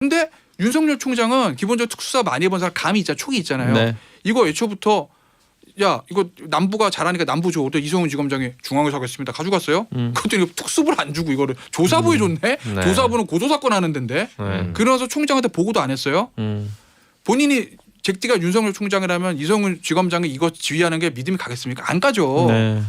근데 윤석열 총장은 기본적으로 특수사 많이 해본 사람 감이 있잖아, 촉이 있잖아요. 네. 이거 애초부터 야 이거 남부가 잘하니까 남부 줘. 또 이성훈 지검장이 중앙에서 하겠습니다. 가져갔어요. 그것도 특수부를 안 주고 이거를 조사부에 줬네. 네. 조사부는 고소사건 하는 데인데. 그러면서 총장한테 보고도 안 했어요. 본인이 잭디가 윤석열 총장이라면 이성훈 지검장이 이거 지휘하는 게 믿음이 가겠습니까? 안 가죠. 네.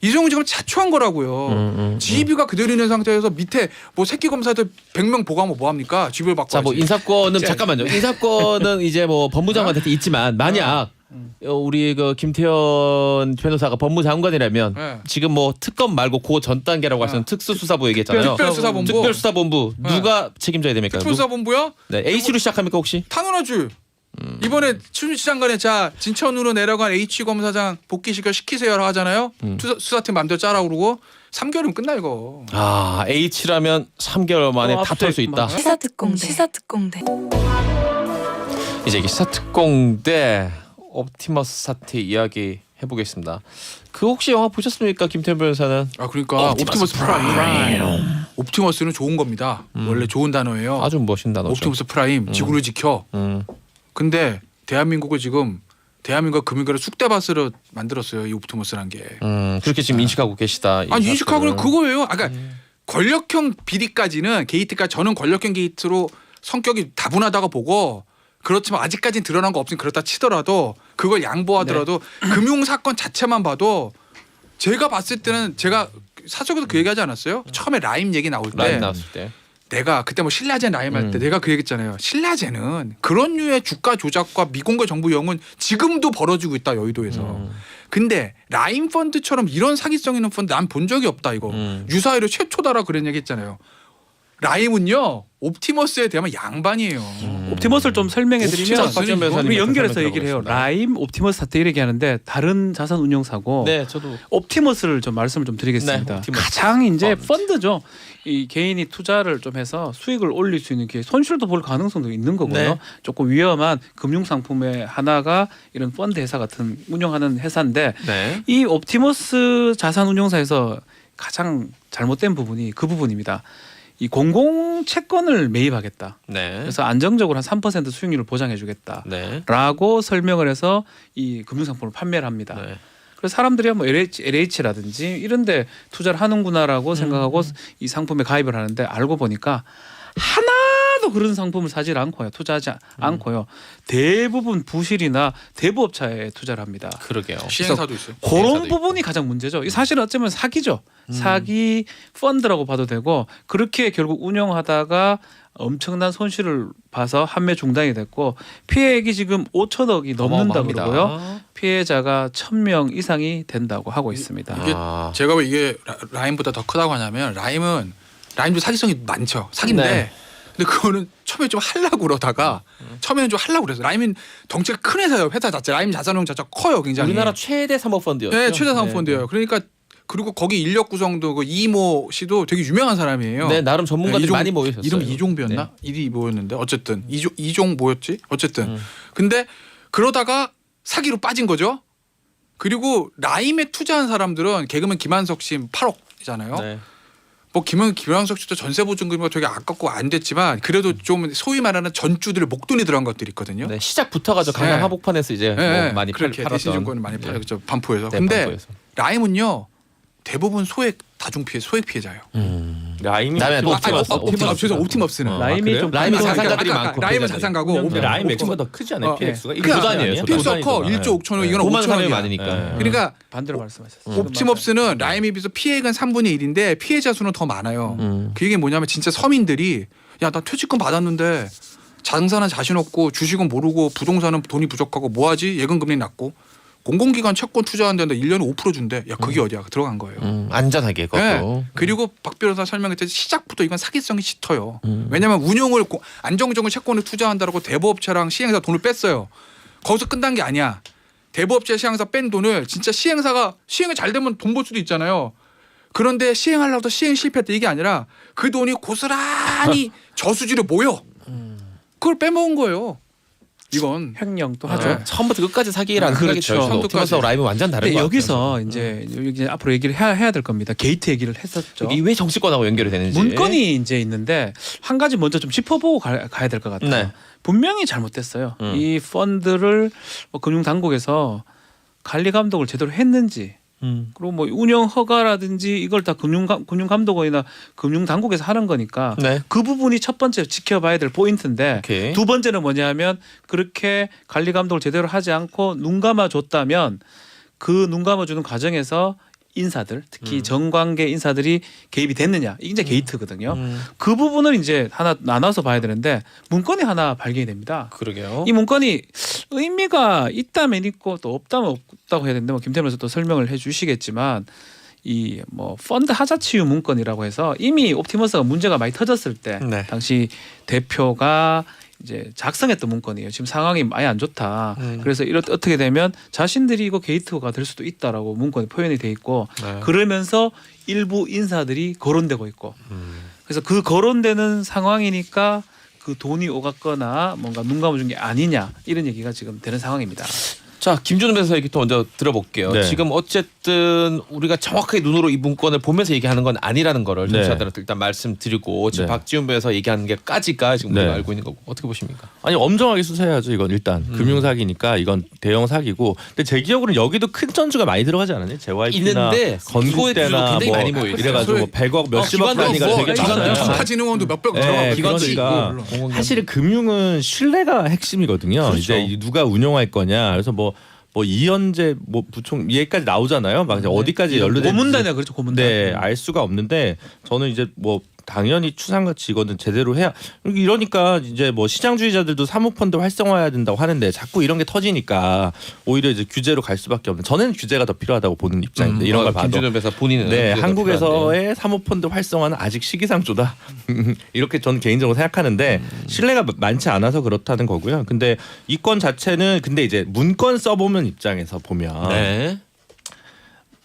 이성훈 지검 자초한 거라고요. 지휘비가 그대로 있는 상태에서 밑에 뭐 새끼 검사들 100명 보고하면 뭐 합니까? 지휘를 받고. 자, 뭐 하지. 인사권은 잠깐만요. 인사권은 이제 뭐 법무장관한테 있지만 만약 우리 그 김태현 변호사가 법무장관이라면 네. 지금 뭐 특검 말고 그 전 단계라고 할 수 있는 특수수사부 얘기했잖아요. 특별수사본부. 특별수사본부 누가 책임져야 됩니까? 특별수사본부요? 네, H로 시작합니까 혹시? 당연하지. 이번에 추미애 장관에 자 진천으로 내려간 H 검사장 복귀시켜 시키세요라고 하잖아요. 수사팀 마음대로 짜라고 그러고 3개월이면 끝나 이거. 아, H라면 3개월 만에 다툴 수 있다. 시사특공대. 이제 이게 시사특공대 옵티머스 사태 이야기 해보겠습니다. 그 혹시 영화 보셨습니까, 김태현 변호사는? 아 그러니까 옵티머스 프라임. 옵티머스는 좋은 겁니다. 원래 좋은 단어예요. 아주 멋진 단어죠. 옵티머스 프라임 지구를 지켜. 근데 대한민국을 지금 대한민국 금융계를 쑥대밭으로 만들었어요. 이 옵티머스란 게. 그렇게 지금 인식하고 계시다. 아니 인식하고는 그거예요. 아까 권력형 비리까지는 게이트까지 저는 권력형 게이트로 성격이 다분하다고 보고 그렇지만 아직까지는 드러난 거 없으니 그렇다 치더라도 그걸 양보하더라도 금융 사건 자체만 봐도 제가 봤을 때는 제가 사석에서 그 얘기하지 않았어요? 처음에 라임 얘기 나올 때 라임 나왔을 때. 내가 그때 뭐 신라젠 라임 할 때 내가 그 얘기했잖아요. 신라젠은 그런 류의 주가 조작과 미공개 정부 이용은 지금도 벌어지고 있다 여의도에서. 근데 라임 펀드처럼 이런 사기성 있는 펀드 난 본 적이 없다 이거. 유사히로 최초다라 그런 얘기 했잖아요. 라임은요 옵티머스에 대하면 양반이에요. 옵티머스를 좀 설명해드리면 박지원 변호사님 우리 연결해서 설명 얘기를 해요. 들어보겠습니다. 라임, 옵티머스 사태 이렇게 하는데 다른 자산 운용사고 네, 저도. 옵티머스를 좀 말씀을 좀 드리겠습니다. 네, 옵티머스. 가장 이제 펀드죠. 이 개인이 투자를 좀 해서 수익을 올릴 수 있는 게 손실도 볼 가능성도 있는 거고요. 네. 조금 위험한 금융 상품의 하나가 이런 펀드 회사 같은 운영하는 회사인데 네. 이 옵티머스 자산 운용사에서 가장 잘못된 부분이 그 부분입니다. 이 공공 채권을 매입하겠다. 네. 그래서 안정적으로 한 3% 수익률을 보장해주겠다. 네. 라고 설명을 해서 이 금융상품을 판매를 합니다. 네. 그래서 사람들이 뭐 LH라든지 이런데 투자를 하는구나라고 생각하고 이 상품에 가입을 하는데 알고 보니까 하나도 그런 상품을 사질 않고요. 투자하지 않고요. 대부분 부실이나 대부업차에 투자를 합니다. 그러게요. 시행사도 있어요. 그런 시행사도 부분이 가장 문제죠. 이 사실은 어쩌면 사기죠. 사기 펀드라고 봐도 되고 그렇게 결국 운영하다가 엄청난 손실을 봐서 판매 중단이 됐고 피해액이 지금 5천억이 넘는다고 어마어마합니다. 그러고요. 피해자가 1,000명 이상이 된다고 하고 있습니다. 이게 아. 제가 왜 이게 라임보다 더 크다고 하냐면 라임도 사기성이 많죠. 사기인데 네. 근데 그거는 처음에 좀 하려고 그러다가 처음에는 좀 하려고 그랬어요. 라임은 덩치가 큰 회사예요. 회사 자체 라임 자산운용 자체가 커요. 굉장히. 우리나라 최대 사모펀드였죠. 네, 최대 사모펀드예요. 그러니까 그리고 거기 인력 구성도 그 이모 씨도 되게 유명한 사람이에요. 네, 나름 전문가들이 많이 모이셨어요. 이름 이종배였나? 일이 뭐였는데 어쨌든 이종 뭐였지? 어쨌든 근데 그러다가 사기로 빠진 거죠. 그리고 라임에 투자한 사람들은 개그맨 김한석 씨 8억이잖아요. 네. 뭐 김한석 씨도 전세 보증금이 되게 아깝고 안 됐지만 그래도 좀 소위 말하는 전주들의 목돈이 들어간 것들이 있거든요. 네, 시작부터가죠. 강남 네. 하복판에서 이제 네, 뭐 많이 그렇게 팔았던. 대신증권을 많이 팔았죠. 반포에서. 네, 근데 반포에서. 라임은요 대부분 소액 소액 피해자예요. 라임이 그다음에 옵티머스는 라임이 그래요? 좀 라임이 다른 자산가들이 아까 많고 라임은 피해자들이. 자산가고 근데 라임 액수가 더 크지 않아요? 피해 액수가? 그러니까 도단이에요. 피해수가 커 도단이잖아. 1조 5천억 이거는 5만 5천억이야. 사람이 많으니까. 그러니까 반대로 말씀하셨어요. 옵티머스는 라임에 비해서 피해액은 3분의 1인데 피해자 수는 더 많아요. 그 얘기 뭐냐면 진짜 서민들이 야 나 퇴직금 받았는데 장사는 자신 없고 주식은 모르고 부동산은 돈이 부족하고 뭐하지 예금 금리 낮고 공공기관 채권 투자하는데 1년에 5% 준대. 야 그게 어디야 들어간 거예요. 안전하게 그것도. 네. 그리고 박 변호사 설명했듯이 시작부터 이건 사기성이 짙어요. 왜냐하면 운용을 안정적인 채권을 투자한다고 대부업체랑 시행사 돈을 뺐어요. 거기서 끝난 게 아니야. 대부업체 시행사 뺀 돈을 진짜 시행사가 시행이 잘 되면 돈 벌 수도 있잖아요. 그런데 시행하려고 시행 실패했다 이게 아니라 그 돈이 고스란히 저수지로 모여. 그걸 빼먹은 거예요. 이건 횡령도 하죠. 네. 처음부터 끝까지 사기라는 그렇죠. 생각이 들어서 처음부터 옵티머스하고 라임은 완전 다른 근데 것 여기서 같아요. 이제 여기 앞으로 얘기를 해야 될 겁니다. 게이트 얘기를 했었죠. 이게 왜 정치권하고 연결이 되는지. 문건이 이제 있는데 한 가지 먼저 좀 짚어보고 가야 될 것 같아요. 네. 분명히 잘못됐어요. 이 펀드를 뭐 금융당국에서 관리 감독을 제대로 했는지 그리고 뭐 운영 허가라든지 이걸 다 금융감독원이나 금융당국에서 하는 거니까 네. 그 부분이 첫 번째 지켜봐야 될 포인트인데 오케이. 두 번째는 뭐냐면 그렇게 관리 감독을 제대로 하지 않고 눈 감아줬다면 그 눈 감아주는 과정에서 인사들 특히 정관계 인사들이 개입이 됐느냐 이게 이제 게이트거든요. 그 부분을 이제 하나 나눠서 봐야 되는데 문건이 하나 발견이 됩니다. 그러게요. 이 문건이 의미가 있다면 있고 또 없다면 없다고 해야 되는데 뭐 김태현 변호사 또 설명을 해주시겠지만 이 뭐 펀드 하자치유 문건이라고 해서 이미 옵티머스가 문제가 많이 터졌을 때 네. 당시 대표가 이제 작성했던 문건이에요. 지금 상황이 많이 안 좋다. 그래서 어떻게 되면 자신들이 이거 게이트가 될 수도 있다라고 문건에 표현이 돼 있고 네. 그러면서 일부 인사들이 거론되고 있고 그래서 그 거론되는 상황이니까 그 돈이 오갔거나 뭔가 눈 감아준 게 아니냐 이런 얘기가 지금 되는 상황입니다. 자, 김준호 변호사 얘기 또 먼저 들어볼게요. 네. 지금 어쨌든 우리가 정확하게 눈으로 이 문건을 보면서 얘기하는 건 아니라는 거를 네. 청취자들한테 일단 말씀드리고 지금 네. 박지훈 변호사 얘기하는 게까지가 지금 우리가 네. 알고 있는 거고 어떻게 보십니까? 아니 엄정하게 수사해야죠. 이건 일단 금융 사기니까 이건 대형 사기고. 근데 제 기억으로는 여기도 큰 전주가 많이 들어가지 않았니? JYP나 있는데 이거에 건국대나 굉장히 뭐 많이 모여 있어요. 이래가지고 뭐 100억 몇십억 기관도 단위가 뭐 되게 기관도 많아요. 있잖아요. 전파진흥원도 몇백 네, 들어가고 기관도 그러니까 있고 공공기관도 사실은 금융은 신뢰가 핵심이거든요. 그렇죠. 이제 누가 운영할 거냐. 그래서 뭐 이현재 뭐 부총 얘기까지 나오잖아요. 막 이제 어디까지 연루된지 고문단이야 그렇죠 고문단. 네, 알 수가 없는데 저는 이제 뭐 당연히 추상같이 이거는 제대로 해야 이러니까 이제 뭐 시장주의자들도 사모펀드 활성화해야 된다고 하는데 자꾸 이런 게 터지니까 오히려 이제 규제로 갈 수밖에 없는. 저는 규제가 더 필요하다고 보는 입장인데 이런 걸 봐도 김준호 변호사 본인은 네, 문제가 필요한데. 한국에서의 사모펀드 활성화는 아직 시기상조다. 이렇게 저는 개인적으로 생각하는데 신뢰가 많지 않아서 그렇다는 거고요. 근데 이 건 자체는 근데 이제 문건 써보면 입장에서 보면 네.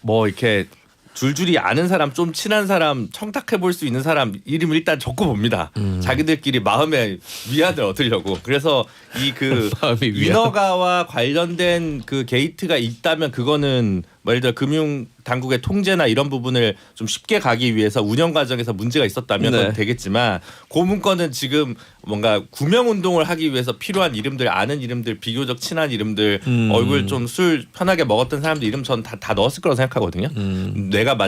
뭐 이렇게 줄줄이 아는 사람 좀 친한 사람 청탁해 볼 수 있는 사람 이름을 일단 적고 봅니다. 자기들끼리 마음의 위안을 얻으려고. 그래서 이 그 마음의 위안. 인허가와 관련된 그 게이트가 있다면 그거는 뭐 예를 들어 금융 당국의 통제나 이런 부분을 좀 쉽게 가기 위해서 운영 과정에서 문제가 있었다면 네. 그건 되겠지만 그 문건은 지금 뭔가 구명 운동을 하기 위해서 필요한 이름들 아는 이름들 비교적 친한 이름들 얼굴 좀 술 편하게 먹었던 사람들 이름 전 다 넣었을 거라고 생각하거든요.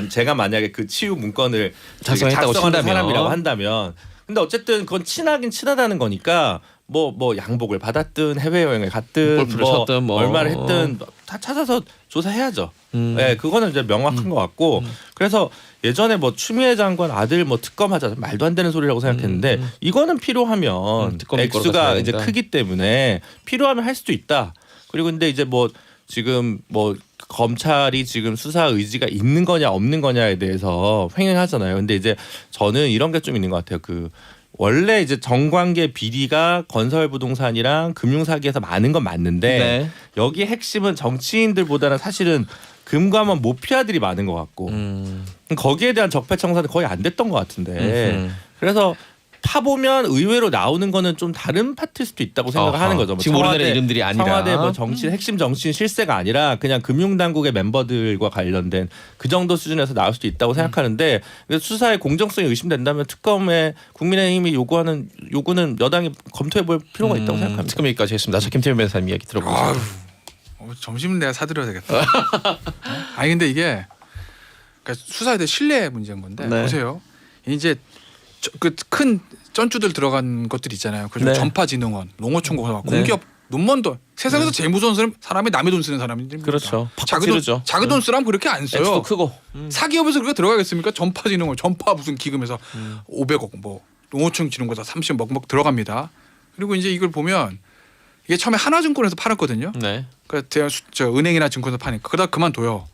제가 만약에 그 치유 문건을 작성했다고 작성하는 친다면. 사람이라고 한다면 근데 어쨌든 그건 친하긴 친하다는 거니까 뭐 양복을 받았든 해외여행을 갔든 골프를 쳤든 뭐. 얼마를 했든 다 찾아서 조사해야죠. 네, 그거는 이제 명확한 것 같고 그래서 예전에 뭐 추미애 장관 아들 뭐 특검하자 말도 안 되는 소리라고 생각했는데 이거는 필요하면 특검 액수가 거로 이제 된다. 크기 때문에 필요하면 할 수도 있다. 그리고 근데 이제 뭐 지금 뭐 검찰이 지금 수사 의지가 있는 거냐 없는 거냐에 대해서 횡행하잖아요. 근데 이제 저는 이런 게 좀 있는 것 같아요. 그 원래 이제 정관계 비리가 건설부동산이랑 금융사기에서 많은 건 맞는데 네. 여기 핵심은 정치인들보다는 사실은 금감원 모피아들이 많은 것 같고 거기에 대한 적폐청산은 거의 안 됐던 것 같은데 그래서 파보면 의외로 나오는 거는 좀 다른 파트일 수도 있다고 생각을 어허. 하는 거죠. 뭐 지금 우리나라 이름들이 아니라. 청와대 뭐 정치 핵심 정치인 실세가 아니라 그냥 금융당국의 멤버들과 관련된 그 정도 수준에서 나올 수도 있다고 생각하는데 그래서 수사의 공정성이 의심된다면 특검에 국민의힘이 요구는 여당이 검토해볼 필요가 있다고 생각합니다. 특검 얘기까지 했습니다. 자, 김태현 변호사님 이야기 들어보겠습니다. 점심 내가 사드려야 되겠다. 아니 근데 이게 그러니까 수사에 대한 신뢰 문제인 건데 네. 보세요. 이제 그 큰 쩐주들 들어간 것들 있잖아요. 그리고 네. 전파진흥원, 농어촌공사, 네. 공기업 눈먼 세상에서 제일 무서운 사람이 남의 돈 쓰는 사람입니다. 그렇죠. 자기 돈 쓰라면 그렇게 안 써요. 액수도 크고. 사기업에서 그렇게 들어가겠습니까? 전파진흥원, 전파 무슨 기금에서 500억 뭐 농어촌 지능공사 30억 막 들어갑니다. 그리고 이제 이걸 보면 이게 처음에 하나증권에서 팔았거든요. 네. 그러니까 은행이나 증권에서 파니까 그러다 그만둬요.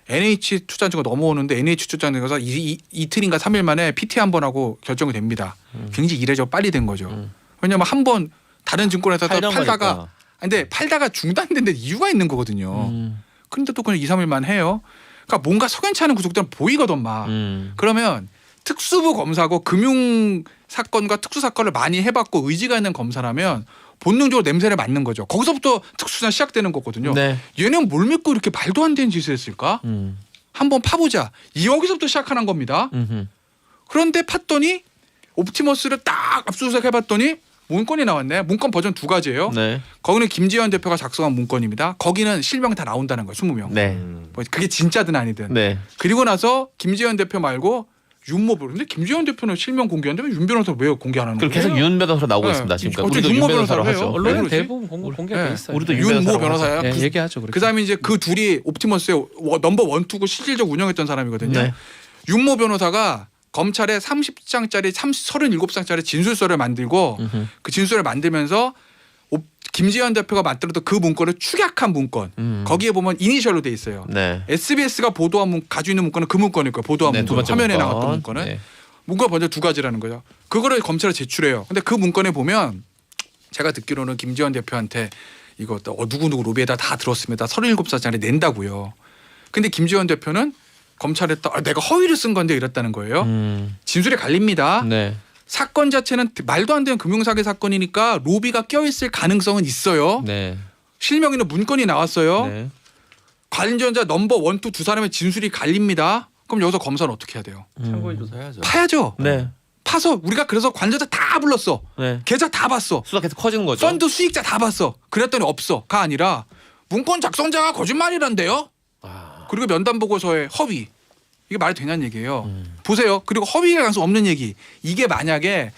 NH투자증권 넘어오는데 NH투자증권에서 이틀인가 3일 만에 PT 한 번 하고 결정이 됩니다. 굉장히 이례적 빨리 된 거죠. 왜냐하면 한 번 다른 증권에서 팔다가 근데 팔다가 중단된 데 이유가 있는 거거든요. 그런데 또 그냥 2, 3일만 해요. 그러니까 뭔가 석연치 않은 구속들은 보이거든 막. 그러면 특수부 검사고 금융 사건과 특수 사건을 많이 해봤고 의지가 있는 검사라면 본능적으로 냄새를 맡는 거죠. 거기서부터 특수수사 시작되는 거거든요. 네. 얘는 뭘 믿고 이렇게 말도 안 되는 짓을 했을까? 한번 파보자. 여기서부터 시작하는 겁니다. 음흠. 그런데 팠더니 옵티머스를 딱 압수수색해봤더니 문건이 나왔네. 문건 버전 2가지예요. 네. 거기는 김지현 대표가 작성한 문건입니다. 거기는 실명 다 나온다는 거예요. 20명. 네. 뭐 그게 진짜든 아니든. 네. 그리고 나서 김지현 대표 말고 윤모 변호사. 근데 김지현 대표는 실명 공개하는데 윤 변호사 왜 공개 안 하는 그리고 거예요? 계속 윤 변호사로 나오고 네. 있습니다. 지금까지 어차피 우리도 윤 윤모 변호사로 변호사로 하죠. 해요. 언론은 그러지? 대부분 공개돼 네. 있어요. 우리도 예. 윤 윤모 변호사로 변호사야. 예, 얘기하죠. 그렇게. 그다음에 이제 그 둘이 옵티머스의 넘버 1, 2고 실질적 운영했던 사람이거든요. 네. 윤모 변호사가 검찰에 30장짜리 37장짜리 진술서를 만들고 그 진술을 만들면서 김지현 대표가 만들었던 그 문건을 축약한 문건. 거기에 보면 이니셜로 돼 있어요. 네. SBS가 보도한 가지고 있는 문건은 그 문건일 거예요. 보도한 네, 두 문건. 번째 화면에 문건. 나왔던 문건은. 네. 문건 먼저 2가지라는 거죠. 그거를 검찰에 제출해요. 근데 그 문건에 보면 제가 듣기로는 김지현 대표한테 이거 누구누구 로비에다 다 들었습니다. 37장짜리 낸다고요. 근데 김지현 대표는 검찰에 내가 허위를 쓴 건데 이랬다는 거예요. 진술이 갈립니다. 네. 사건 자체는 말도 안 되는 금융사기 사건이니까 로비가 껴있을 가능성은 있어요. 네. 실명 있는 문건이 나왔어요. 네. 관련자 넘버 1, 2 두 사람의 진술이 갈립니다. 그럼 여기서 검사는 어떻게 해야 돼요? 참고인 조사해야죠. 파야죠. 네. 파서 우리가 그래서 관련자 다 불렀어. 네. 계좌 다 봤어. 수사 계속 커지는 거죠. 펀드 수익자 다 봤어. 그랬더니 없어가 아니라 문건 작성자가 거짓말이란데요. 그리고 면담 보고서에 허위. 이게 말이 되냐는 얘기예요. 보세요. 그리고 허위가 가능성 없는 얘기. 이게 만약에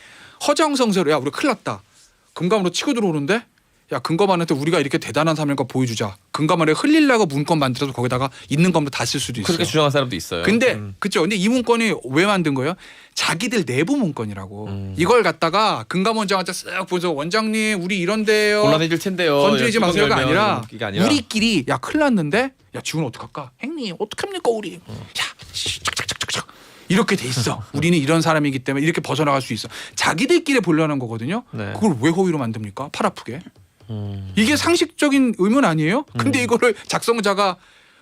허정성세로 야 우리 큰일 났다. 금감으로 치고 들어오는데 야 금감원한테 우리가 이렇게 대단한 사람인가 보여주자. 금감원에 흘리려고 문건 만들어서 거기다가 있는 것만 다 쓸 수도 있어요. 그렇게 주장한 사람도 있어요. 근데 그렇죠. 근데 이 문건이 왜 만든 거예요? 자기들 내부 문건이라고. 이걸 갖다가 금감원장한테 쓱 보면서 원장님 우리 이런데요. 곤란해질 텐데요. 건드리지 마세요가 아니라 이게 아니라 우리끼리 야 큰일 났는데 야 지금 어떡할까? 형님 어떡합니까 우리? 야 착착착착착 이렇게 돼 있어. 우리는 이런 사람이기 때문에 이렇게 벗어나갈 수 있어. 자기들끼리 보려는 거거든요. 네. 그걸 왜 허위로 만듭니까? 팔 아프게. 이게 상식적인 의문 아니에요? 근데 이거를 작성자가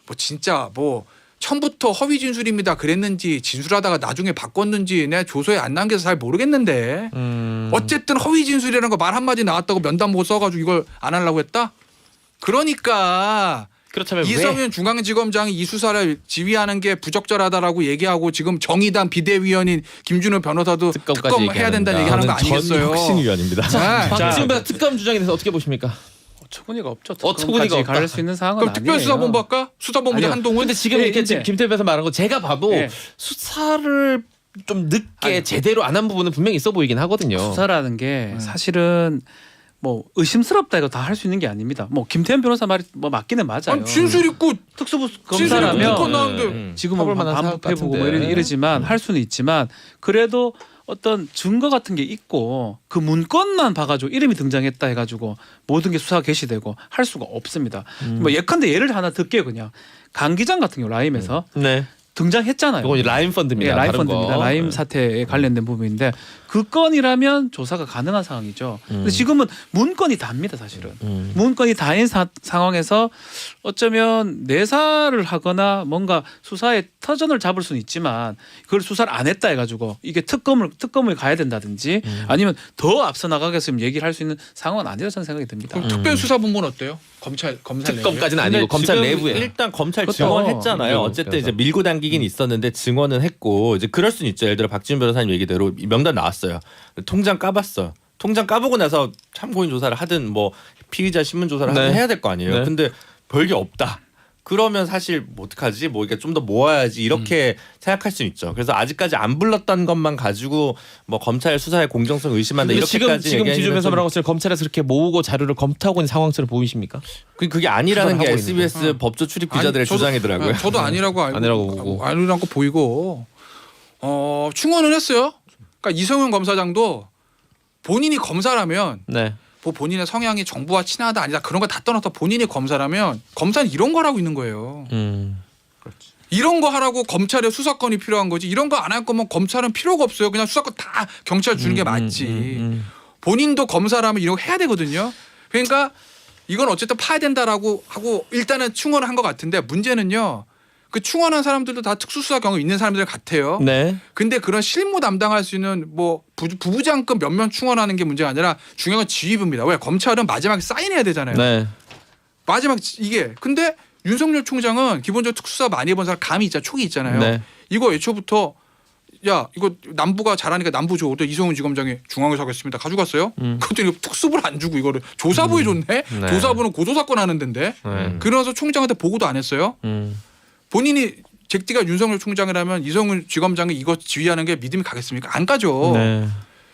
뭐 진짜 뭐 처음부터 허위 진술입니다 그랬는지 진술하다가 나중에 바꿨는지 내가 조서에 안 남겨서 잘 모르겠는데 어쨌든 허위 진술이라는 거 말 한마디 나왔다고 면담보고 써가지고 이걸 안 하려고 했다? 그러니까 그렇다면 왜 이성윤 중앙지검장이 이 수사를 지휘하는 게 부적절하다라고 얘기하고 지금 정의당 비대위원인 김준호 변호사도 특검까지 특검 해야 된다는 얘기하는 거 아니겠어요? 혁신위원입니다. 네. 박지원 변호사 특검 주장에 대해서 어떻게 보십니까? 어처구니가 없죠. 어처구니가 특검까지 없다. 갈 수 있는 상황은 그럼 아니에요. 특별수사본부 할까? 수사본부장 아니요. 한동훈? 근데 지금 예, 이렇게 이제- 지금 김태현 변호사 말한 거 제가 봐도 예. 수사를 좀 늦게 아니, 제대로 안 한 부분은 분명히 있어 보이긴 하거든요. 수사라는 게 사실은 뭐 의심스럽다 이거 다 할 수 있는 게 아닙니다. 뭐 김태현 변호사 말이 뭐 맞기는 맞아요. 아니, 진술 있고 특수부 진술이 검사라면 문건 나오는데 지금은 해볼 만한 반복해보고 사안 뭐 같은데. 이러지만 할 수는 있지만 그래도 어떤 증거 같은 게 있고 그 문건만 봐가지고 이름이 등장했다 해가지고 모든 게 수사가 개시되고 할 수가 없습니다. 뭐 예컨대 예를 하나 들게요. 그냥 강 기장 같은 경우 라임에서 네. 등장했잖아요. 이건 라임 펀드입니다. 예, 라임 다른 펀드입니다. 거. 라임 네. 사태에 관련된 부분인데 그 건이라면 조사가 가능한 상황이죠. 근데 지금은 문건이 답니다, 사실은. 문건이 다인 상황에서 어쩌면 내사를 하거나 뭔가 수사에 터전을 잡을 수는 있지만 그걸 수사를 안 했다 해가지고 이게 특검을 가야 된다든지 아니면 더 앞서 나가겠으면 얘기를 할 수 있는 상황은 아니라고 저는 생각이 듭니다. 그럼 특별수사본부는 어때요? 검사 특검까지는 근데 아니고 검찰 지금 내부에. 일단 검찰 그렇죠. 증언했잖아요. 그렇죠. 어쨌든 이제 밀고 당기긴 있었는데 증언은 했고 이제 그럴 수는 있죠. 예를 들어 박지훈 변호사님 얘기대로 명단 나왔어요. 통장 까봤어. 통장 까보고 나서 참고인 조사를 하든 뭐 피의자 신문 조사를 하든 네. 해야 될 거 아니에요. 네. 근데 별게 없다. 그러면 사실 뭐 어떡하지? 뭐 이게 좀 더 모아야지 이렇게 생각할 수 있죠. 그래서 아직까지 안 불렀던 것만 가지고 뭐 검찰 수사의 공정성 의심한다 근데 지금 이렇게까지 지금 얘기하기는 기준에서 좀- 말한 것처럼 검찰에서 그렇게 모으고 자료를 검토하고 있는 상황처럼 보이십니까? 그게 아니라는 게 수사를 하고 있는 SBS 법조 출입 아니, 기자들의 저도- 주장이더라고요. 저도 아니라고 알고 아니라고 보고. 아니라고 보이고 충원을 했어요. 그러니까 이성윤 검사장도 본인이 검사라면 네. 뭐 본인의 성향이 정부와 친하다 아니다 그런 거 다 떠나서 본인이 검사라면 검사는 이런 걸 하고 있는 거예요. 이런 거 하라고 검찰에 수사권이 필요한 거지. 이런 거 안 할 거면 검찰은 필요가 없어요. 그냥 수사권 다 경찰 주는 게 맞지. 본인도 검사라면 이런 거 해야 되거든요. 그러니까 이건 어쨌든 파야 된다라고 하고 일단은 충원을 한 것 같은데 문제는요. 그 충원한 사람들도 다 특수수사 경험 있는 사람들 같아요. 네. 근데 그런 실무 담당할 수 있는 뭐 부부장급 몇 명 충원하는 게 문제가 아니라 중요한 건 지휘부입니다. 왜? 검찰은 마지막에 사인해야 되잖아요. 네. 마지막 이게 근데 윤석열 총장은 기본적으로 특수사 많이 해본 사람 감이 있잖아, 촉이 있잖아요. 네. 이거 애초부터 야 이거 남부가 잘하니까 남부 줘. 또 이성훈 지검장이 중앙에서 하겠습니다. 가져갔어요. 그것도 이거 특수부를 안 주고 이거를 조사부에 줬네. 네. 조사부는 고소사건 하는 데인데. 그래서 총장한테 보고도 안 했어요. 본인이 잭디가 윤석열 총장이라면 이성훈 지검장이 이거 지휘하는 게 믿음이 가겠습니까? 안 가죠. 네.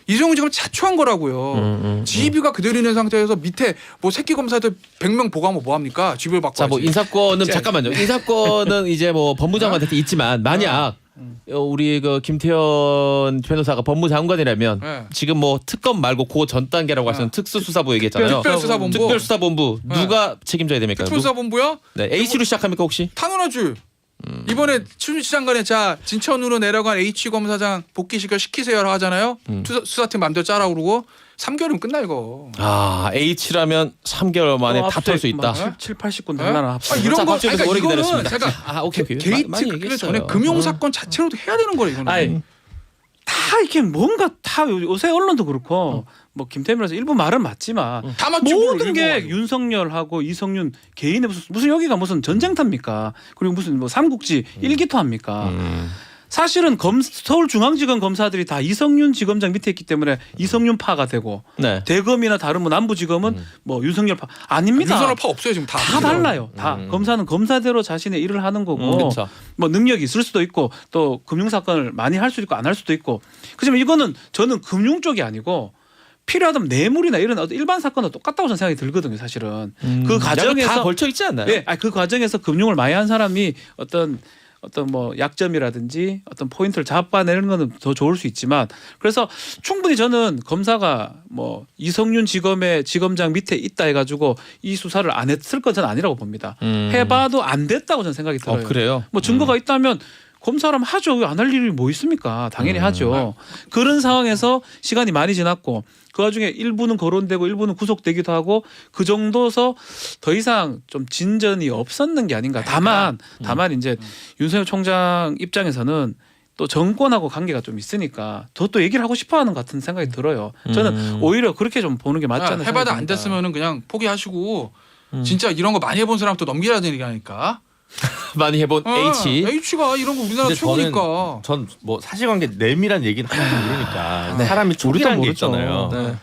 이성훈 지검 자초한 거라고요. 지휘비가 그대로 있는 상태에서 밑에 뭐 새끼 검사들 100명 보고하면 뭐 합니까? 지휘비를 받고. 자, 뭐 하지. 인사권은 잠깐만요. 인사권은 이제 뭐 법무장관한테 있지만 만약 우리 그 김태현 변호사가 법무장관이라면 네. 지금 뭐 특검 말고 그 전 단계라고 할 수 있는 특수수사부 얘기했잖아요. 특별수사본부. 특별수사본부 네. 누가 책임져야 됩니까? 특별수사본부요? 네, H로 시작합니까 혹시? 당연하지. 이번에 추미애 장관에 자 진천으로 내려간 H 검사장 복귀시켜 시키세요라고 하잖아요. 수사팀 마음대로 짜라고 그러고 3개월이면 끝나 이거. 아, H라면 3개월 만에 다 털 수 있다. 7, 80군 네? 하나 아, 이런 거 박지원에서 오래 이거는 기다렸습니다. 제가 아, 오케이. 많이 게이트 얘기했어요. 전에 금융사건 자체로도 해야 되는 거예요. 이거는. 아니, 다 이렇게 뭔가 다 요새 언론도 그렇고 뭐 김태민에서 일부 말은 맞지만 다 맞죠. 모든 일부 게 가지고. 윤석열하고 이성윤 개인의 무슨 여기가 무슨 전쟁터입니까? 그리고 무슨 뭐 삼국지 일기토 합니까? 사실은 서울중앙지검 검사들이 다 이성윤 지검장 밑에 있기 때문에 이성윤 파가 되고 네. 대검이나 다른 뭐 남부지검은 뭐 윤석열 파 아닙니다. 윤석열 파 없어요 지금 다. 다 달라요. 다 검사는 검사대로 자신의 일을 하는 거고 그렇죠. 뭐 능력이 있을 수도 있고 또 금융 사건을 많이 할 수도 있고 안 할 수도 있고. 그렇지만 이거는 저는 금융 쪽이 아니고 필요하다면 뇌물이나 이런 어떤 일반 사건과 똑같다고 저는 생각이 들거든요. 사실은 그 과정에서 다 걸쳐 있지 않나요? 예, 그 과정에서 금융을 많이 한 사람이 어떤 뭐 약점이라든지 어떤 포인트를 잡아내는 거는 더 좋을 수 있지만 그래서 충분히 저는 검사가 뭐 이성윤 지검의 지검장 밑에 있다 해가지고 이 수사를 안 했을 건 저는 아니라고 봅니다. 해봐도 안 됐다고 저는 생각이 들어요. 그래요? 뭐 증거가 있다면 검사라면 하죠. 안 할 일이 뭐 있습니까? 당연히 하죠. 그런 상황에서 시간이 많이 지났고 그 와중에 일부는 거론되고 일부는 구속되기도 하고 그 정도서 더 이상 좀 진전이 없었는 게 아닌가. 다만 이제 윤석열 총장 입장에서는 또 정권하고 관계가 좀 있으니까 또 얘기를 하고 싶어하는 것 같은 생각이 들어요. 저는 오히려 그렇게 좀 보는 게 맞지 않나. 해봐도 안 됐으면은 그냥 포기하시고 진짜 이런 거 많이 해본 사람부터 넘기라는 얘기하니까. 많이 해본 H. H가 이런 거 우리나라 근데 최고니까. 전 뭐 사실관계 내밀한 얘기는 하나도 모르니까 네. 사람이 우리도 촉이라는 게 모르죠. 있잖아요. 네.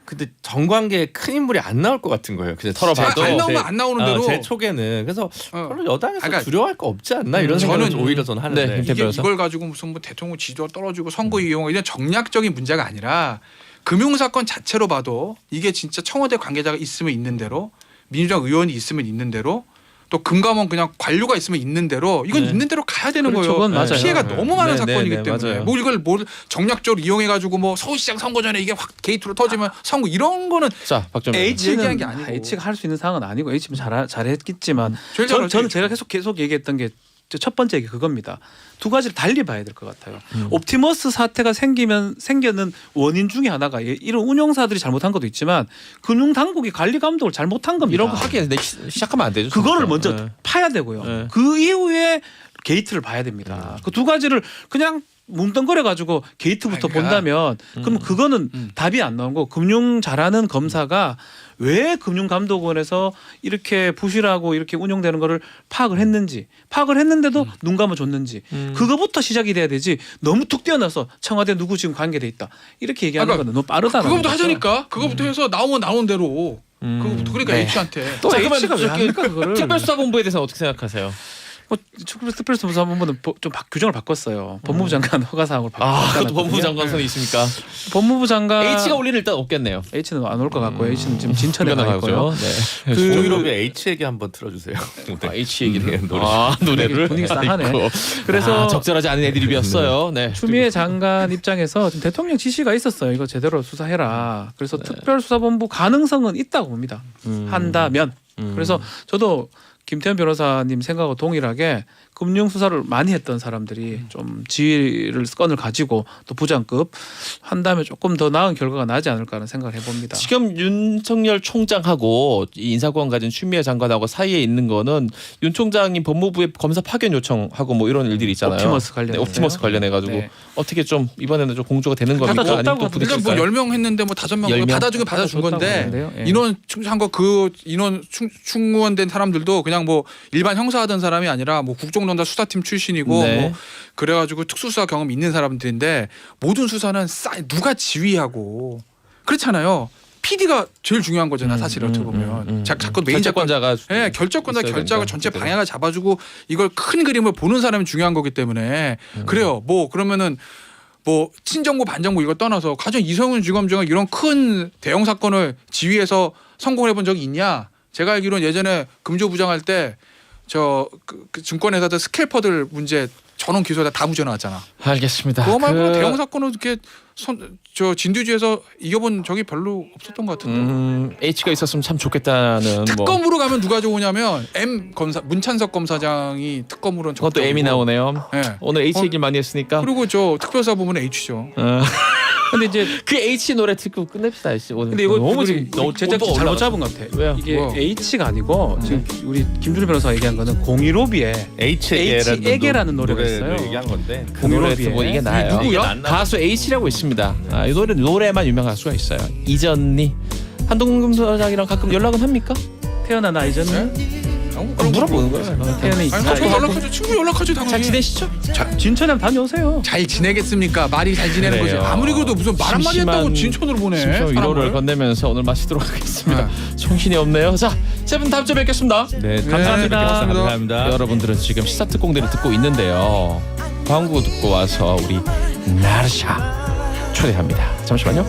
근데 정관계에 큰 인물이 안 나올 것 같은 거예요. 그래서 털어봐도 안 나오면 안 나오는 대로. 제 촉에는 그래서 별로 여당에서 그러니까 두려워할 거 없지 않나 이런 생각을 저는 오히려 저는 하는데 네, 이게 변호사. 이걸 가지고 무슨 뭐 대통령 지지도가 떨어지고 선거 이용 이런 정략적인 문제가 아니라 금융사건 자체로 봐도 이게 진짜 청와대 관계자가 있으면 있는 대로 민주당 의원이 있으면 있는 대로 또 금감원 그냥 관료가 있으면 있는 대로 이건 네. 있는 대로 가야 되는 그렇죠. 거예요. 그건 맞아요. 피해가 네. 너무 많은 네, 사건이기 네, 때문에 맞아요. 뭐 이걸 뭐 정략적으로 이용해 가지고 뭐 서울시장 선거 전에 이게 확 게이트로 터지면 선거 이런 거는 자, 박정민. 얘기한 게 아니고. H가 할 수 있는 상황은 아니고 H는 잘했겠지만 제일 저는 잘하지. 제가 계속 얘기했던 게 첫 번째 얘기 그겁니다. 두 가지를 달리 봐야 될 것 같아요. 옵티머스 사태가 생겨는 원인 중에 하나가 이런 운용사들이 잘못한 것도 있지만 금융 당국이 관리 감독을 잘못한 겁니다. 이런 거 하긴 시작하면 안 되죠. 그거를 진짜. 먼저 네. 파야 되고요. 네. 그 이후에 게이트를 봐야 됩니다. 그 두 가지를 그냥 뭉뚱거려 가지고 게이트부터 아니, 그러니까. 본다면 그러면 그거는 답이 안 나온 거고 금융 잘하는 검사가 왜 금융감독원에서 이렇게 부실하고 이렇게 운영되는 거를 파악을 했는데도 눈 감아줬는지 그거부터 시작이 돼야 되지 너무 툭 뛰어나서 청와대 누구 지금 관계돼 있다 이렇게 얘기하는 그러니까 건 너무 빠르다는 그거부터 거죠. 하자니까. 그거부터 해서 나오면 나온 대로. 그거부터 그러니까 네. H한테. 또 자, 그러면 H가 왜 저기 합니까 그거를? 특별수사본부에 대해서 어떻게 생각하세요? 뭐 특별수사본부는 좀 규정을 바꿨어요. 법무부 장관 허가 사항을 아, 바꿨어요. 그것도 법무부 장관 손이 있습니까? 법무부 장관 H가 올 일은 일단 없겠네요. H는 안 올 것 같고 H는 지금 진천에 가 있고요. 네. 그- 조유럽의 H 얘기 한번 틀어주세요. 아, H 얘기는 노래. 노래를 분위기 싸하네. 아이고. 그래서 적절하지 않은 애드립이었어요. 네. 추미애 장관 입장에서 지금 대통령 지시가 있었어요. 이거 제대로 수사해라. 그래서 특별수사본부 가능성은 있다고 봅니다. 한다면. 그래서 저도 김태현 변호사님 생각하고 동일하게 금융 수사를 많이 했던 사람들이 좀 지위를 건을 가지고 또 부장급 한 다음에 조금 더 나은 결과가 나지 않을까 하는 생각을 해봅니다. 지금 윤석열 총장하고 이 인사권 가진 추미애 장관하고 사이에 있는 거는 윤 총장이 법무부에 검사 파견 요청하고 뭐 이런 일들이 있잖아요. 옵티머스 관련해서요. 옵티머스 관련해 가지고 네. 어떻게 좀 이번에는 좀 공조가 되는 겁니까? 받아줬다고 아니면 또 하던데. 그러니까 부딪힐까요? 뭐 10명 했는데 뭐 5명 10명? 받아주긴 받아준 받아줬다고 건데 하는데요. 예. 인원 충족한 거 그 인원 충원된 사람들도 그냥 뭐 일반 형사하던 사람이 아니라 뭐 국정농단 수사팀 출신이고 네. 뭐 그래가지고 특수수사 경험 있는 사람들인데 모든 수사는 누가 지휘하고 그렇잖아요. PD가 제일 중요한 거잖아 사실 어떻게 보면 자꾸 메인 작권 결정권자가 예, 결정권자 있어야 결정을 된다. 전체 방향을 잡아주고 이걸 큰 그림을 보는 사람이 중요한 거기 때문에 그래요. 뭐 그러면은 뭐 친정부 반정부 이걸 떠나서 가령 이성윤 지검장은 이런 큰 대형 사건을 지휘해서 성공해 본 적이 있냐? 제가 알기로는 예전에 금조 부장할 때 저 그 증권회사들 스캘퍼들 문제 전원 기소에다 다 무죄 나왔잖아. 알겠습니다. 그거 말고 대형 사건은 이렇게 저 진두지에서 이겨본 적이 별로 없었던 것 같은데. H가 있었으면 참 좋겠다는 뭐 특검으로 가면 누가 좋으냐면 M 검사 문찬석 검사장이 특검으로는 그것도 M이 나오네요. 예. 오늘 H 얘기 많이 했으니까. 그리고 저 특별사 부문은 H죠. 근데 이제 그 H 노래 듣고 끝냅시다. 오늘. 근데 이거 너무 우리 지금 너무 제작진 잘못 잡은 것 같아. 왜요? 이게 뭐야? H가 아니고 지금 우리 김준일 변호사가 얘기한 거는 공이로비에 H에게라는 노래가 있어요. 얘기한 건데 그 노래 듣고 이게 나요. 누구야? 가수 H라고 있습니다. 이 노래만 유명한 가수가 있어요. 잊었니? 한동훈 소장이랑 가끔 연락은 합니까? 태어난 아이전은 물어보는 거예요. 태연이 아니 저 연락하죠. 친구 연락하죠 당연히. 잘 지내시죠? 진천에 한번 다녀오세요. 잘 지내겠습니까? 말이 잘 지내는 그래요. 거지. 아무리 그래도 무슨 말 한마디 했다고 진천으로 보내. 심심한 위로를 사람을. 건네면서 오늘 마치도록 하겠습니다. 정신이 없네요. 자, 세 분 다음 주에 뵙겠습니다. 네, 감사합니다. 감사합니다. 여러분들은 지금 시사특공대를 듣고 있는데요. 광고 듣고 와서 우리 나르샤 초대합니다. 잠시만요.